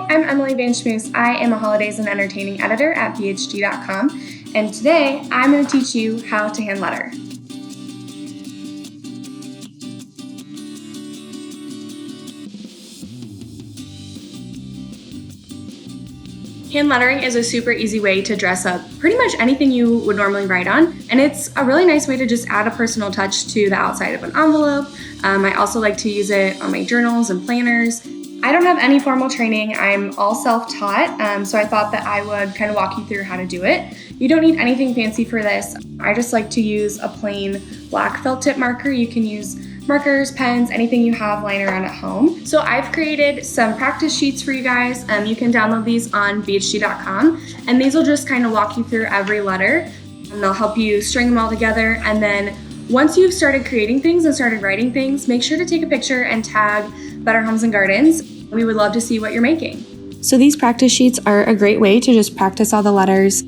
I'm Emily Van Schmoos. I am a holidays and entertaining editor at phd.com, and today I'm going to teach you how to hand letter. Hand lettering is a super easy way to dress up pretty much anything you would normally write on, and it's a really nice way to just add a personal touch to the outside of an envelope. I also like to use it on my journals and planners. I don't have any formal training. I'm all self-taught, so I thought that I would kind of walk you through how to do it. You don't need anything fancy for this. I just like to use a plain black felt tip marker. You can use markers, pens, anything you have lying around at home. So I've created some practice sheets for you guys. You can download these on phd.com, and these will just kind of walk you through every letter, and they'll help you string them all together. And then once you've started creating things and started writing things, make sure to take a picture and tag Better Homes and Gardens. We would love to see what you're making. So these practice sheets are a great way to just practice all the letters.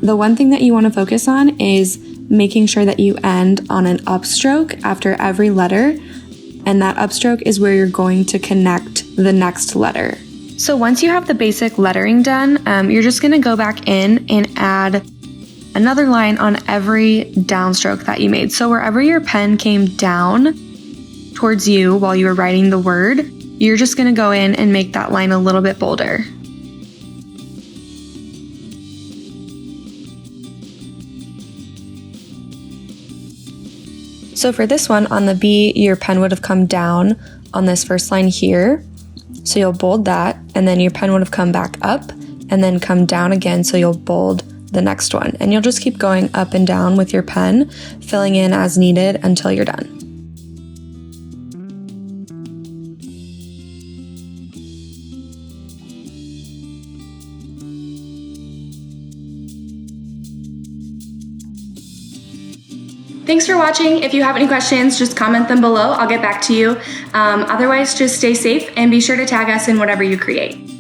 The one thing that you want to focus on is making sure that you end on an upstroke after every letter, and that upstroke is where you're going to connect the next letter. So once you have the basic lettering done, you're just going to go back in and add another line on every downstroke that you made. So wherever your pen came down towards you while you were writing the word, you're just going to go in and make that line a little bit bolder. So for this one, on the B, your pen would have come down on this first line here. So you'll bold that, and then your pen would have come back up and then come down again. So you'll bold the next one, and you'll just keep going up and down with your pen, filling in as needed until you're done. Thanks for watching. If you have any questions, just comment them below. I'll get back to you. Otherwise, just stay safe and be sure to tag us in whatever you create.